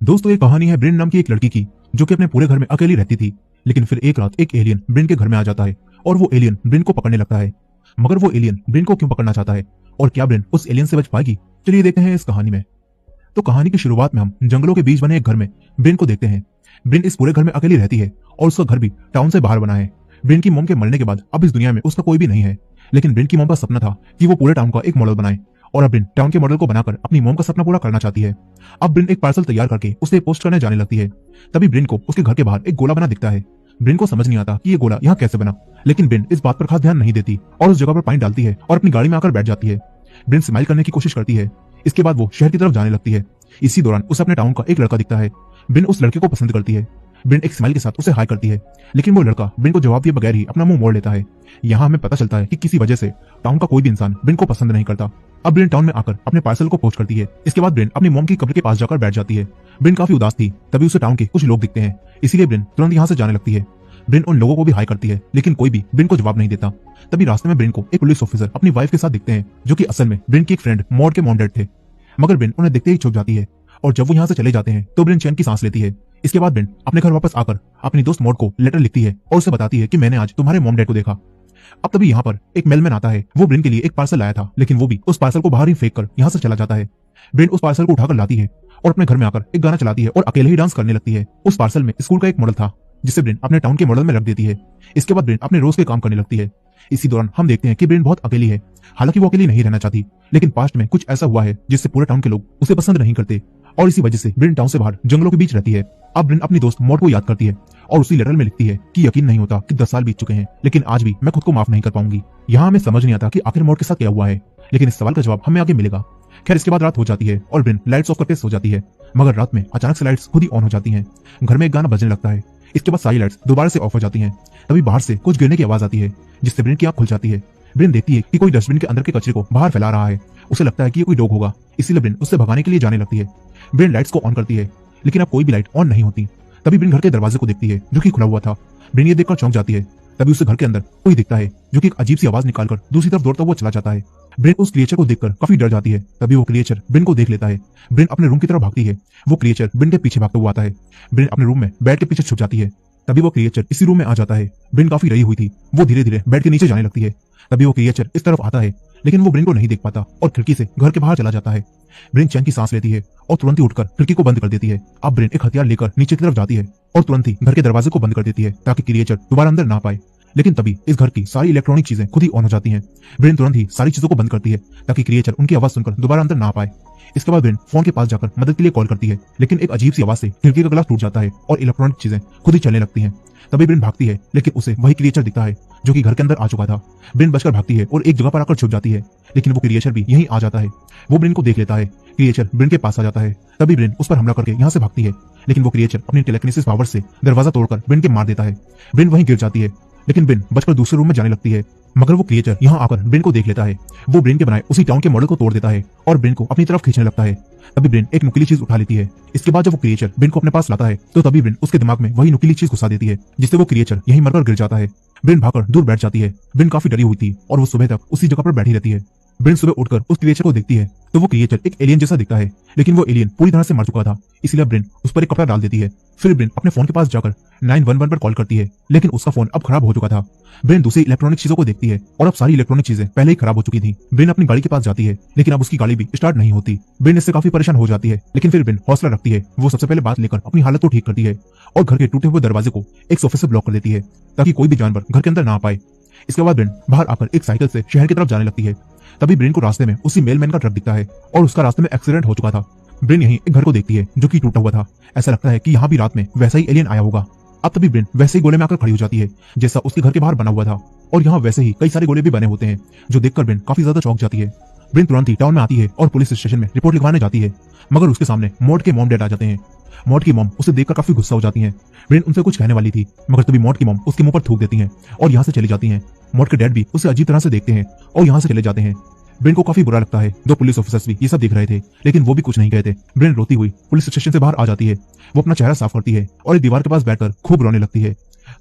दोस्तों ये कहानी है ब्रिन नाम की एक लड़की की, जो कि अपने पूरे घर में अकेली रहती थी। लेकिन फिर एक रात एक एलियन ब्रिन के घर में आ जाता है और वो एलियन ब्रिन को पकड़ने लगता है। मगर वो एलियन ब्रिन को क्यों पकड़ना चाहता है और क्या ब्रिन उस एलियन से बच पाएगी, चलिए देखते हैं इस कहानी में। तो कहानी की शुरुआत में हम जंगलों के बीच बने एक घर में ब्रिन को देखते हैं। ब्रिन इस पूरे घर में अकेली रहती है और उसका घर भी टाउन से बाहर बना है। ब्रिन की मॉम के मरने के बाद अब इस दुनिया में उसका कोई भी नहीं है। लेकिन ब्रिन की मॉम का सपना था कि वो पूरे टाउन का एक मॉडल बनाए और अब ब्रिन टाउन के मॉडल को बनाकर अपनी मॉम का सपना पूरा करना चाहती है। अब ब्रिन एक पार्सल तैयार करके उसे पोस्ट करने जाने लगती है। तभी ब्रिन को उसके घर के बाहर एक गोला बना दिखता है। ब्रिन को समझ नहीं आता कि ये गोला यहाँ कैसे बना, लेकिन ब्रिन इस बात पर खास ध्यान नहीं देती और उस जगह पर पानी डालती है और अपनी गाड़ी में आकर बैठ जाती है। ब्रिन स्माइल करने की कोशिश करती है। इसके बाद वो शहर की तरफ जाने लगती है। इसी दौरान उसे अपने टाउन का एक लड़का दिखता है। ब्रिन उस लड़के को पसंद करती है। ब्रिन एक स्माइल के साथ उसे हाई करती है, लेकिन वो लड़का ब्रिन को जवाब दिए बगैर ही अपना मुंह मोड़ लेता है। यहाँ हमें पता चलता है कि किसी वजह से टाउन का कोई भी इंसान ब्रिन को पसंद नहीं करता। अब ब्रिन टाउन में आकर अपने पार्सल को पोस्ट करती है। इसके बाद ब्रिन अपनी मॉम की कब्र के पास जाकर बैठ जाती है। ब्रिन काफी उदास थी। तभी उसे टाउन के कुछ लोग दिखते हैं, इसीलिए ब्रिन तुरंत यहाँ से जाने लगती है। ब्रिन उन लोगों को भी हाई करती है, लेकिन कोई भी ब्रिन को जवाब नहीं देता। तभी रास्ते में ब्रिन को एक पुलिस ऑफिसर अपनी वाइफ के साथ दिखते हैं, जो कि असल में ब्रिन की एक फ्रेंड मॉड के मॉम डैड थे। मगर ब्रिन उन्हें देखते ही छुप जाती है और जब वो यहाँ से चले जाते हैं तो ब्रिन चैन की सांस लेती है। इसके बाद ब्रिन अपने घर वापस आकर अपनी दोस्त मॉड को लेटर लिखती है और उसे बताती है कि मैंने आज तुम्हारे मॉम डैड को देखा। अब तभी यहाँ पर एक मेलमैन आता है। वो ब्रिन के लिए एक पार्सल लाया था, लेकिन वो भी उस पार्सल को बाहर ही फेंक कर यहाँ से चला जाता है। ब्रिन उस पार्सल को उठाकर लाती है और अपने घर में आकर एक गाना चलाती है और अकेले ही डांस करने लगती है। उस पार्सल में स्कूल का एक मॉडल था, जिसे ब्रिन अपने टाउन के मॉडल में रख देती है। इसके बाद ब्रिन अपने रोज के काम करने लगती है। इसी दौरान हम देखते हैं कि ब्रिन बहुत अकेली है। हालांकि वो अकेली नहीं रहना चाहती, लेकिन पास्ट में कुछ ऐसा हुआ है जिससे पूरे टाउन के लोग उसे पसंद नहीं करते और इसी वजह से ब्रिन टाउन से बाहर जंगलों के बीच रहती है। अब ब्रिन अपनी दोस्त मॉड को याद करती है और उसी लेटर में लिखती है कि यकीन नहीं होता कि 10 साल बीत चुके हैं, लेकिन आज भी मैं खुद को माफ नहीं कर पाऊंगी। यहाँ हमें समझ नहीं आता कि आखिर मॉड के साथ क्या हुआ है, लेकिन इस सवाल का जवाब हमें आगे मिलेगा। खैर, इसके बाद रात हो जाती है और ब्रिन लाइट्स ऑफ करके सो जाती है। मगर रात में अचानक से लाइट्स खुद ही ऑन हो जाती हैं। घर में एक गाना बजने लगता है। इसके बाद सारी लाइट्स दोबारा से ऑफ हो जाती हैं। तभी बाहर से कुछ गिरने की आवाज आती है, जिससे ब्रिन की आंख खुल जाती है। ब्रिन देखती है कि कोई डस्टबिन के अंदर के कचरे को बाहर फैला रहा है। उसे लगता है कि ये कोई डॉग होगा, इसीलिए ब्रिन उससे भगाने के लिए जाने लगती है। ब्रिन लाइट्स को ऑन करती है, लेकिन अब कोई भी लाइट ऑन नहीं होती। तभी ब्रिन घर के दरवाजे को देखती है, जो कि खुला हुआ था। ब्रिन ये देखकर चौंक जाती है। तभी उसे घर के अंदर कोई दिखता है, जो कि एक अजीब सी आवाज निकालकर दूसरी तरफ दौड़ता हुआ चला जाता है। ब्रिन उस क्रिएचर को देखकर काफी डर जाती है। तभी वो क्रिएचर ब्रिन को देख लेता है। ब्रिन अपने रूम की तरफ भागती है। वो क्रिएचर ब्रिन के पीछे भागता हुआ आता है। ब्रिन अपने रूम में बेड के पीछे छुप जाती है। तभी वो क्रिएचर इसी रूम में आ जाता है। ब्रिन काफी डरी हुई थी। वो धीरे धीरे बेड के नीचे जाने लगती है। तभी वो क्रिएचर इस तरफ आता है, लेकिन वो ब्रिन को नहीं देख पाता और खिड़की से घर के बाहर चला जाता है। ब्रिन चैन की सांस लेती है और तुरंत ही उठकर खिड़की को बंद कर देती है। अब ब्रिन एक हथियार लेकर नीचे की तरफ जाती है और तुरंत ही घर के दरवाजे को बंद कर देती है, ताकि क्रिएचर दोबारा अंदर ना पाए। लेकिन तभी इस घर की सारी इलेक्ट्रॉनिक चीजें खुद ही ऑन हो जाती हैं। ब्रिन तुरंत ही सारी चीजों को बंद करती है, ताकि क्रिएचर उनकी आवाज सुनकर दोबारा अंदर ना पाए। इसके बाद ब्रिन फोन के पास जाकर मदद के लिए कॉल करती है, लेकिन एक अजीब सी आवाज से खिड़की का ग्लास टूट जाता है और इलेक्ट्रॉनिक चीजें खुद ही चलने लगती हैं। तभी ब्रिन भागती है, लेकिन उसे वही क्रिएचर दिखता है, जो कि घर के अंदर आ चुका था। ब्रिन बचकर भागती है और एक जगह पर आकर छुप जाती है, लेकिन वो क्रिएचर भी यहीं आ जाता है। वो ब्रिन को देख लेता है। क्रिएचर ब्रिन के पास आ जाता है। तभी ब्रिन उस पर हमला करके यहाँ से भागती है, लेकिन वो क्रिएचर अपनी टेलेकिनेसिस पावर से दरवाजा तोड़कर ब्रिन के मार देता है। ब्रिन वहीं गिर जाती है, लेकिन ब्रिन बचकर दूसरे रूम में जाने लगती है। मगर वो क्रिएचर यहाँ आकर ब्रिन को देख लेता है। वो ब्रिन के बनाए उसी टाउन के मॉडल को तोड़ देता है और ब्रिन को अपनी तरफ खींचने लगता है। तभी ब्रिन एक नुकीली चीज उठा लेती है। इसके बाद जब वो क्रिएचर ब्रिन को अपने पास लाता है, तो तभी ब्रिन उसके दिमाग में वही नुकीली चीज घुसा देती है, जिससे वो क्रिएचर यहीं मरकर गिर जाता है। ब्रिन भागकर दूर बैठ जाती है। ब्रिन काफी डरी हुई थी और वो सुबह तक उसी जगह पर बैठी रहती है। ब्रिन सुबह उठकर उस क्रिएचर को देखती है, तो वो क्रिएचर एक एलियन जैसा दिखता है, लेकिन वो एलियन पूरी तरह से मर चुका था। इसलिए ब्रिन उस पर एक कपड़ा डाल देती है। फिर ब्रिन अपने फोन के पास जाकर 911 पर कॉल करती है, लेकिन उसका फोन अब खराब हो चुका था। ब्रिन दूसरी इलेक्ट्रॉनिक चीजों को देखती है और अब सारी इलेक्ट्रॉनिक चीजें पहले ही खराब हो चुकी थी। ब्रिन अपनी गाड़ी के पास जाती है, लेकिन अब उसकी गाड़ी भी स्टार्ट नहीं होती। ब्रिन इससे काफी परेशान हो जाती है, लेकिन फिर ब्रिन हौसला रखती है। वो सबसे पहले बात लेकर अपनी हालत को ठीक करती है और घर के टूटे हुए दरवाजे को एक सोफे से ब्लॉक कर देती है, ताकि कोई भी जानवर घर के अंदर ना आ पाए। इसके बाद ब्रिन बाहर आकर एक साइकिल से शहर की तरफ जाने लगती है। तभी ब्रिन को रास्ते में उसी मेलमैन का ट्रक दिखता है और उसका रास्ते में एक्सीडेंट हो चुका था। ब्रिन यहीं एक घर को देखती है, जो कि टूटा हुआ था। ऐसा लगता है कि यहाँ भी रात में वैसा ही एलियन आया होगा। अब तभी ब्रिन वैसे ही गोले में आकर खड़ी हो जाती है, जैसा उसके घर के बाहर बना हुआ था, और यहाँ वैसे ही कई सारे गोले भी बने होते हैं, जो देखकर ब्रिन काफी ज्यादा चौंक जाती है। ब्रिन तुरंत ही टाउन में आती है और पुलिस स्टेशन में रिपोर्ट लिखवाने जाती है, मगर उसके सामने मॉड के मॉम डैड आ जाते हैं। मॉड की मॉम उसे देखकर काफी गुस्सा हो जाती है। ब्रिन उनसे कुछ कहने वाली थी, मगर तभी मॉड की मॉम उसके मुंह पर थूक देती हैं और यहाँ से चली जाती हैं। मॉड के डैड भी उसे अजीब तरह से देखते हैं और यहाँ से चले जाते हैं। ब्रिन को काफी बुरा लगता है। दो पुलिस ऑफिसर्स भी ये सब देख रहे थे, लेकिन वो भी कुछ नहीं कहते। ब्रिन रोती हुई पुलिस स्टेशन से बाहर आ जाती है। वो अपना चेहरा साफ करती है और एक दीवार के पास बैठकर खूब रोने लगती है।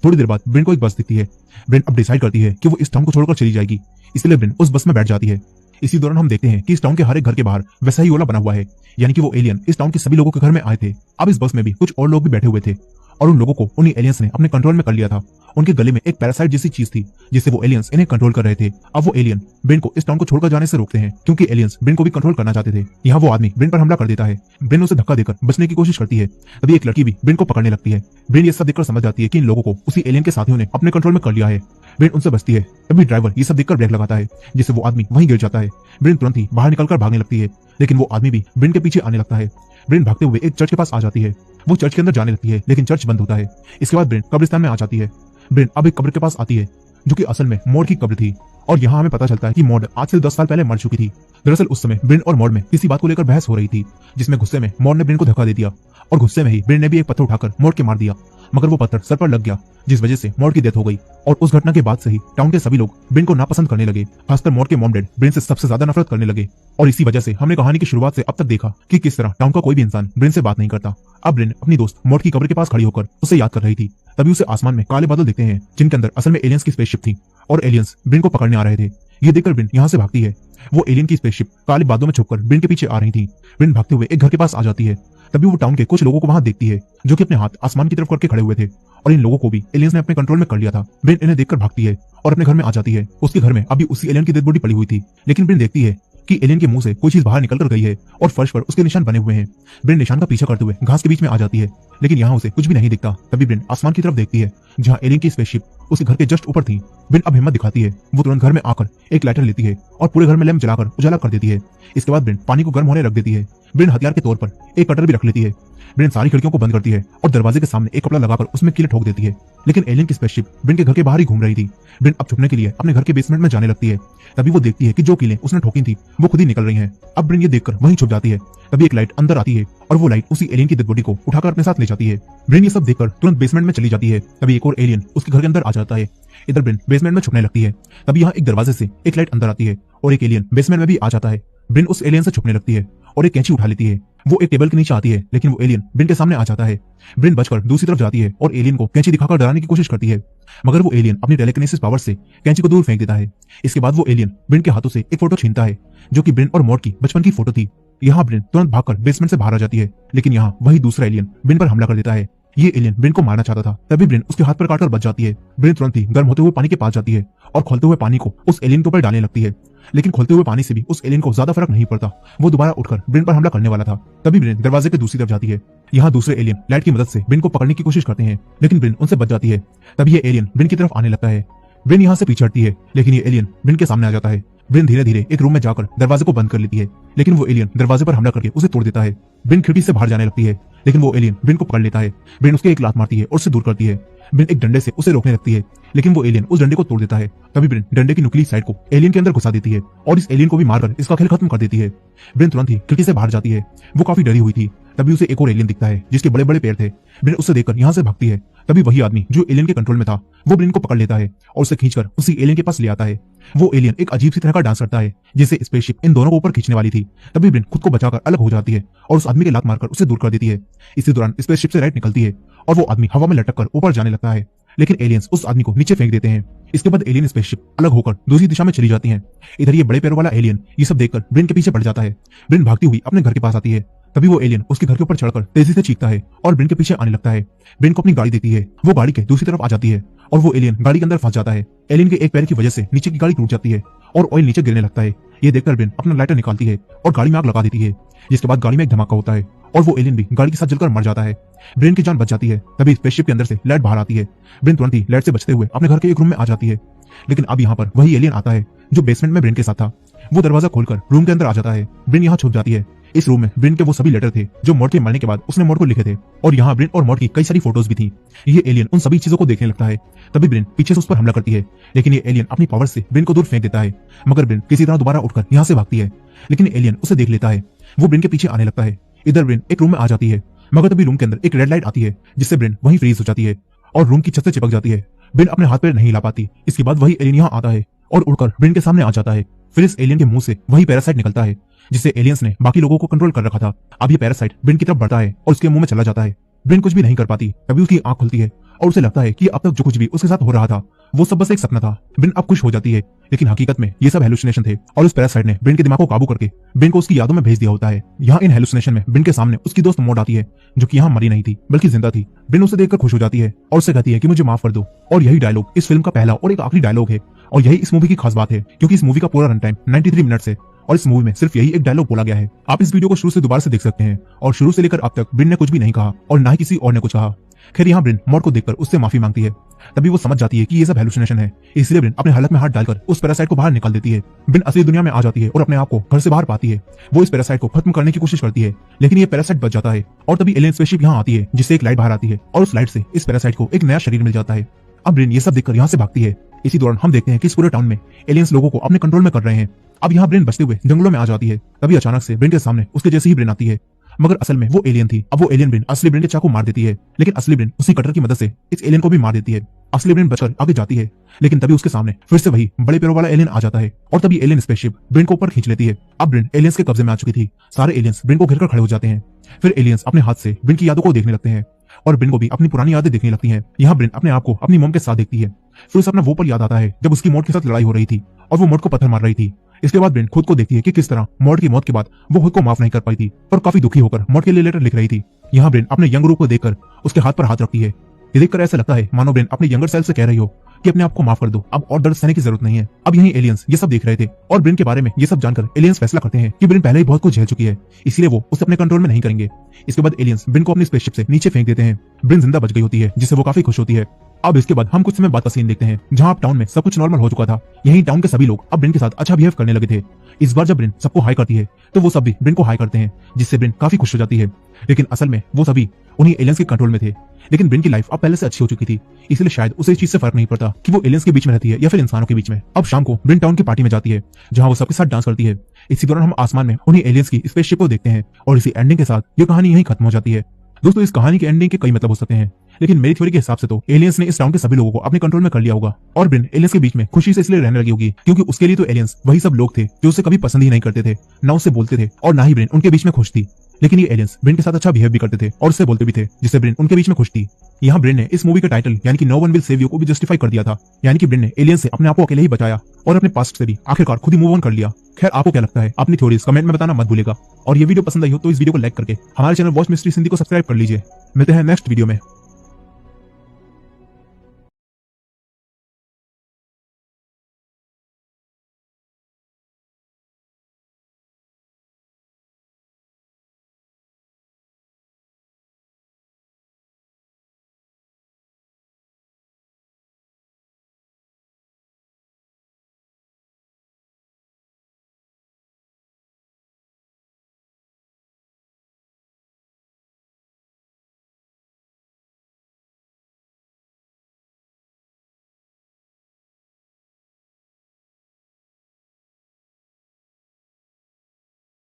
थोड़ी देर बाद ब्रिन को एक बस दिखती है। ब्रिन अब डिसाइड करती है कि वो इस टाउन को छोड़कर चली जाएगी, इसलिए ब्रिन उस बस में बैठ जाती है। इसी दौरान हम देखते हैं कि इस टाउन के हर एक घर के बाहर वैसा ही ओला बना हुआ है, यानी कि वो एलियन इस टाउन के सभी लोगों के घर में आए थे। अब इस बस में भी कुछ और लोग भी बैठे हुए थे और उन लोगों को उन्हीं एलियंस ने अपने कंट्रोल में कर लिया था। उनके गले में एक पैरासाइट जैसी चीज थी जिससे वो एलियंस इन्हें कंट्रोल कर रहे थे। अब वो एलियन ब्रेन को इस टाउन को छोड़कर जाने से रोकते हैं क्योंकि एलियंस ब्रेन को भी कंट्रोल करना चाहते थे। यहाँ वो आदमी ब्रेन पर हमला कर देता है। ब्रेन उसे धक्का देकर बचने की कोशिश करती है। तभी एक लड़की भी ब्रेन को पकड़ने लगती है। ब्रेन ये सब देखकर समझ जाती है कि इन लोगों को उसी एलियन के साथियों ने अपने कंट्रोल में कर लिया है। ब्रेन उनसे बचती है। तभी ड्राइवर ये सब देखकर ब्रेक लगाता है जिससे वो आदमी वहीं गिर जाता है। ब्रेन तुरंत ही बाहर निकलकर भागने लगती है, लेकिन वो आदमी भी ब्रेन के पीछे आने लगता है। ब्रेन भागते हुए एक चर्च के पास आ जाती है। वो चर्च के अंदर जाने लगती है, लेकिन चर्च बंद होता है। इसके बाद ब्रेन कब्रिस्तान में आ जाती है। ब्रेन अब एक कब्र के पास आती है जो कि असल में मॉड की कब्र थी और यहाँ हमें पता चलता है कि मॉड आज से 10 साल पहले मर चुकी थी। दरअसल उस समय ब्रेन और मॉड में किसी बात को लेकर बहस हो रही थी, जिसमें गुस्से में मॉड ने ब्रेन को धक्का दे दिया और गुस्से में ही ब्रेन ने भी एक पत्थर उठाकर मॉड के मार दिया, मगर वो पत्थर सर पर लग गया जिस वजह से मॉड की डेथ हो गई। और उस घटना के बाद से ही टाउन के सभी लोग ब्रेन को नापसंद करने लगे, खासकर मॉड के मॉम डैड ब्रेन से सबसे ज्यादा नफरत करने लगे। और इसी वजह से हमने कहानी की शुरुआत से अब तक देखा कि किस तरह टाउन का कोई भी इंसान ब्रेन से बात नहीं करता। अब ब्रेन अपनी दोस्त मॉड की कब्र के पास खड़ी होकर उसे याद कर रही थी। तभी उसे आसमान में काले बादल दिखते हैं जिनके अंदर असल में एलियंस की स्पेसशिप थी और एलियंस ब्रेन को पकड़ने आ रहे थे। ये देखकर ब्रेन यहाँ से भागती है। वो एलियन की स्पेसशिप काले बादलों में छुपकर ब्रेन के पीछे आ रही थी। ब्रेन भागते हुए एक घर के पास आ जाती है। तभी वो टाउन के कुछ लोगों को वहां देखती है जो कि अपने हाथ आसमान की तरफ करके खड़े हुए थे और इन लोगों को भी एलियंस ने अपने कंट्रोल में कर लिया था। ब्रेन इन्हें देखकर भागती है और अपने घर में आ जाती है। उसके घर में अभी उसी एलियन की डेड बॉडी पड़ी हुई थी, लेकिन ब्रेन देखती है कि एलियन के मुंह से कोई चीज बाहर निकल कर गई है और फर्श पर उसके निशान बने हुए हैं। ब्रेन निशान का पीछा करते हुए घास के बीच में आ जाती है, लेकिन यहाँ उसे कुछ भी नहीं दिखता। तभी ब्रेन आसमान की तरफ देखती है जहाँ एलियन की स्पेसशिप उसके घर के जस्ट ऊपर थी। ब्रेन अब हिम्मत दिखाती है। वो तुरंत घर में आकर एक लाइटर लेती है और पूरे घर में लैंप जलाकर उजाला कर देती है। इसके बाद ब्रेन पानी को गर्म होने रख देती है। ब्रेन हथियार के तौर पर एक कटर भी रख लेती है। ब्रेन सारी खिड़कियों को बंद करती है और दरवाजे के सामने एक कपड़ा लगाकर उसमें कील ठोक देती है, लेकिन एलियन की स्पेसशिप ब्रेन के घर के बाहर ही घूम रही थी। ब्रेन अब छुपने के लिए अपने घर के बेसमेंट में जाने लगती है। तभी वो देखती है कि जो कीलें उसने ठोकी थी वो खुद ही निकल रही हैं। अब ब्रेन ये देखकर वहीं छुप जाती है। तभी एक लाइट अंदर आती है और वो लाइट उसी एलियन की डेड बॉडी को उठाकर अपने साथ ले जाती है। ब्रेन ये सब देखकर तुरंत बेसमेंट में चली जाती है। तभी एक और एलियन उसके घर के अंदर आ जाता है। इधर ब्रेन बेसमेंट में छुपने लगती है। तभी यहाँ एक दरवाजे से एक लाइट अंदर आती है और एक एलियन बेसमेंट में भी आ जाता है। ब्रेन उस एलियन से छुपने लगती है और एक कैंची उठा लेती है। वो एक टेबल के नीचे आती है, लेकिन वो एलियन ब्रेन के सामने आ जाता है। ब्रेन बचकर दूसरी तरफ जाती है और एलियन को कैंची दिखाकर डराने की कोशिश करती है, मगर वो एलियन अपनी टेलीकिनेसिस पावर से कैंची को दूर फेंक देता है। इसके बाद वो एलियन ब्रेन के हाथों से एक फोटो छीनता है जो कि ब्रेन और मॉड की बचपन की फोटो थी। यहाँ ब्रेन तुरंत भागकर बेसमेंट से बाहर आ जाती है, लेकिन यहाँ वही दूसरा एलियन ब्रेन पर हमला कर देता है। ये एलियन ब्रेन को मारना चाहता था। तभी ब्रेन उसके हाथ पर काटकर बच जाती है। ब्रेन तुरंत ही गर्म होते हुए पानी के पास जाती है और खोलते हुए पानी को उस एलियन के ऊपर डालने लगती है, लेकिन खोलते हुए पानी से भी उस एलियन को ज्यादा फर्क नहीं पड़ता। वो दोबारा उठकर ब्रेन पर हमला करने वाला था। तभी ब्रेन दरवाजे के दूसरी तरफ जाती है। यहाँ दूसरे एलियन लाइट की मदद से ब्रेन को पकड़ने की कोशिश करते हैं, लेकिन ब्रेन उनसे बच जाती है। तभी ये एलियन ब्रेन की तरफ आने लगता है। ब्रेन यहाँ से पीछे हटती है, लेकिन ये एलियन ब्रेन के सामने आ जाता है। ब्रेन धीरे धीरे एक रूम में जाकर दरवाजे को बंद कर लेती है, लेकिन वो एलियन दरवाजे पर हमला करके उसे तोड़ देता है। ब्रेन खिड़की से बाहर जाने लगती है, लेकिन वो एलियन ब्रेन को पकड़ लेता है। ब्रेन उसके एक लात मारती है और उसे दूर करती है। ब्रेन एक डंडे से उसे रोकने लगती है, लेकिन वो एलियन उस डंडे को तोड़ देता है। तभी ब्रेन डंडे की नुकीली साइड को एलियन के अंदर घुसा देती है और इस एलियन को भी मारकर इसका खेल खत्म कर देती है। ब्रेन तुरंत ही खिड़की से बाहर जाती है। वो काफी डरी हुई थी। तभी उसे एक और एलियन दिखता है जिसके बड़े बड़े पैर थे। ब्रेन उसे देखकर यहाँ से भागती है। तभी वही आदमी जो एलियन के कंट्रोल में था वो ब्रेन को पकड़ लेता है और उसे खींचकर उसी एलियन के पास ले आता है। वो एलियन एक अजीब सी तरह का डांस करता है जिससे स्पेसशिप इन दोनों को ऊपर खींचने वाली थी। तभी ब्रेन खुद को बचाकर अलग हो जाती है और उस आदमी के लात मारकर उसे दूर कर देती है। इसी दौरान स्पेसशिप से लाइट निकलती है और वो आदमी हवा में लटक कर ऊपर जाने लगता है, लेकिन एलियंस उस आदमी को नीचे फेंक देते हैं। इसके बाद एलियन स्पेसशिप अलग होकर दूसरी दिशा में चली जाती हैं। इधर ये बड़े पैरों वाला एलियन ये सब देखकर ब्रेन के पीछे पड़ जाता है। ब्रेन भागती हुई अपने घर के पास आती है। तभी वो एलियन उसके घर के ऊपर चढ़कर तेजी से चीखता है और ब्रेन के पीछे आने लगता है। ब्रेन को अपनी गाड़ी देती है। वो गाड़ी के दूसरी तरफ आ जाती है और वो एलियन गाड़ी के अंदर फंस जाता है। एलियन के एक पैर की वजह से नीचे की गाड़ी टूट जाती है और ऑयल नीचे गिरने लगता है। ये देखकर ब्रेन अपना लाइटर निकालती है और गाड़ी में आग लगा देती है, जिसके बाद गाड़ी में एक धमाका होता है और वो एलियन भी गाड़ी के साथ जलकर मर जाता है। ब्रेन की जान बच जाती है। तभी स्पेसशिप के अंदर से लाइट बाहर आती है। ब्रेन तुरंत ही लाइट से बचते हुए अपने घर के एक रूम में आ जाती है, लेकिन अब यहाँ पर वही एलियन आता है जो बेसमेंट में ब्रेन के साथ था। वो दरवाजा खोलकर रूम के अंदर आ जाता है। ब्रेन यहाँ छुप जाती है। इस रूम में ब्रेन के वो सभी लेटर थे जो मॉड के मरने के बाद उसने मॉड को लिखे थे और यहाँ ब्रेन और मॉड की कई सारी फोटोज भी थी। ये एलियन उन सभी चीजों को देखने लगता है। तभी ब्रेन पीछे से उस पर हमला करती है, लेकिन ये एलियन अपनी पावर से ब्रेन को दूर फेंक देता है, मगर ब्रेन किसी तरह दोबारा उठकर यहाँ से भागती है, लेकिन एलियन उसे देख लेता है। वो ब्रेन के पीछे आने लगता है। इधर ब्रेन एक रूम में आ जाती है, मगर तभी रूम के अंदर एक रेड लाइट आती है जिससे ब्रेन वहीं फ्रीज हो जाती है और रूम की छत से चिपक जाती है। ब्रेन अपने हाथ पैर नहीं हिला पाती। इसके बाद वही एलियन यहाँ आता है और उड़कर ब्रेन के सामने आ जाता है। फिर इस एलियन के मुंह से वही पैरासाइट निकलता है जिससे एलियंस ने बाकी लोगों को कंट्रोल कर रखा था। अब ये पैरासाइट ब्रेन की तरफ बढ़ता है और उसके मुंह में चला जाता है। ब्रिन कुछ भी नहीं कर पाती। तभी उसकी आंख खुलती है और उसे लगता है कि अब तक जो कुछ भी उसके साथ हो रहा था वो सब बस एक सपना था। ब्रिन अब खुश हो जाती है, लेकिन हकीकत में ये सब हेलुसिनेशन थे और उस पैरासाइट ने ब्रिन के दिमाग को काबू करके ब्रिन को उसकी यादों में भेज दिया होता है। यहाँ इन हेलुसिनेशन में ब्रिन के सामने उसकी दोस्त मॉड आती है, जो कि यहाँ मरी नहीं थी बल्कि जिंदा थी। ब्रिन उसे देखकर खुश हो जाती है और उससे कहती है कि मुझे माफ कर दो। और यही डायलॉग इस फिल्म का पहला और एक आखिरी डायलॉग है और यही इस मूवी की खास बात है, क्योंकि इस मूवी का पूरा रन टाइम 93 मिनट्स है और इस मूवी में सिर्फ यही एक डायलॉग बोला गया है। आप इस वीडियो को शुरू से दोबारा से देख सकते हैं और शुरू से लेकर अब तक ब्रिन ने कुछ भी नहीं कहा और ना ही किसी और ने कुछ कहा। खैर यहाँ ब्रिन मॉड को देखकर उससे माफी मांगती है। तभी वो समझ जाती है कि ये सब हेलुसिनेशन है, इसलिए ब्रिन अपने हलक में हाथ डालकर उस पैरासाइट को बाहर निकाल देती है। ब्रिन असली दुनिया में आ जाती है और अपने आप को घर से बाहर पाती है। वो इस पैरासाइट को खत्म करने की कोशिश करती है, लेकिन ये पैरासाइट बच जाता है और तभी एलियन स्पेसशिप यहाँ आती है, जिससे एक लाइट बाहर आती है और उस लाइट से इस पैरासाइट को एक नया शरीर मिल जाता है। अब ब्रिन ये सब देखकर यहाँ से भागती है। इसी दौरान हम देखते हैं कि इस पूरे टाउन में एलियंस लोगों को अपने कंट्रोल में कर रहे हैं। अब यहाँ ब्रिन बचते हुए जंगलों में आ जाती है। तभी अचानक से ब्रिन के सामने उसके जैसी ही ब्रिन आती है, मगर असल में वो एलियन थी। अब वो एलियन ब्रिन असली ब्रिन के चाकू मार देती है, लेकिन असली ब्रिन उसी कटर की मदद से इस एलियन को भी मार देती है। असली ब्रिन बचकर आगे जाती है, लेकिन तभी उसके सामने फिर से वही बड़े पैरों वाला एलियन आ जाता है और तभी एलियन स्पेसशिप ब्रिन को ऊपर खींच लेती है। अब ब्रिन एलियंस के कब्जे में आ चुकी थी। सारे एलियंस ब्रिन को घेरकर खड़े हो जाते हैं। फिर एलियंस अपने हाथ से ब्रिन की यादों को देखने लगते हैं और ब्रिन को भी अपनी पुरानी यादें देखने लगती हैं। यहाँ ब्रिन अपने आप को अपनी मॉम के साथ देखती है। फिर उसे अपना वो पल याद आता है जब उसकी मौत के साथ लड़ाई हो रही थी और वो मौत को पत्थर मार रही थी। इसके बाद ब्रिन खुद को देखती है कि किस तरह मॉड की मौत के बाद वो खुद को माफ नहीं कर पाई थी और काफी दुखी होकर मॉड के लिए लेटर लिख रही थी। यहाँ ब्रिन अपने यंग रूप को देखकर उसके हाथ पर हाथ रखती है। ये देखकर ऐसा लगता है मानो ब्रिन अपने यंगर सेल्फ से कह रही हो कि अपने आप को माफ कर दो, अब और दर्द सहने की जरूरत नहीं है। अब यही एलियंस ये सब देख रहे थे और ब्रिन के बारे में ये सब जानकर एलियंस फैसला करते हैं कि ब्रिन पहले ही बहुत कुछ झेल चुकी है, इसलिए वो उसे अपने कंट्रोल में नहीं करेंगे। इसके बाद एलियंस ब्रिन को अपनी स्पेसशिप से नीचे फेंक देते हैं। ब्रिन जिंदा बच गई होती है, जिससे वो काफी खुश होती है। अब इसके बाद हम कुछ समय बाद का सीन देखते हैं, जहां अब टाउन में सब कुछ नॉर्मल हो चुका था। यहीं टाउन के सभी लोग अब ब्रिन के साथ अच्छा बिहेव करने लगे थे। इस बार जब ब्रिन सबको हाई करती है तो वो सब भी ब्रिन को हाई करते हैं, जिससे ब्रिन काफी खुश हो जाती है। लेकिन असल में वो सभी उन्हीं एलियंस के कंट्रोल में थे। लेकिन ब्रिन की लाइफ अब पहले से अच्छी हो चुकी थी, इसलिए शायद उसे इस चीज से फर्क नहीं पड़ता कि वो एलियंस के बीच में रहती है या फिर इंसानों के बीच में। अब शाम को ब्रिन टाउन की पार्टी में जाती है, जहां वो सबके साथ डांस करती है। इसी दौरान हम आसमान में उन्हीं एलियंस की स्पेसशिप को देखते हैं और इसी एंडिंग के साथ ये कहानी यहीं खत्म हो जाती है। दोस्तों, इस कहानी के एंडिंग के कई मतलब हो सकते हैं, लेकिन मेरी थ्योरी के हिसाब से तो एलियंस ने इस टाउन के सभी लोगों को अपने कंट्रोल में कर लिया होगा और ब्रिन एलियंस के बीच में खुशी से इसलिए रहने लगी होगी क्योंकि उसके लिए तो एलियंस वही सब लोग थे जो उसे कभी पसंद ही नहीं करते थे, ना उससे बोलते थे और ना ही ब्रिन उनके बीच में खुश थी। लेकिन ये एलियंस ब्रिन के साथ अच्छा बिहेव भी करते थे और उससे बोलते भी थे, जिससे ब्रिन उनके बीच में खुश थी। यहाँ ब्रिन ने इस मूवी का टाइटल यानी कि no one will save you को भी जस्टिफाई कर दिया था, यानी कि ब्रिन ने एलियंस से अपने आप को अकेले ही बचाया और अपने पास्ट से भी आखिरकार खुद ही मूव ऑन कर लिया। खैर, आपको क्या लगता है? अपनी थ्योरीज कमेंट में बताना मत भूलेगा और ये वीडियो पसंद आई हो तो इस वीडियो को लाइक करके हमारे चैनल वॉच मिस्ट्री हिंदी को सब्सक्राइब कर लीजिए। मिलते हैं नेक्स्ट वीडियो में।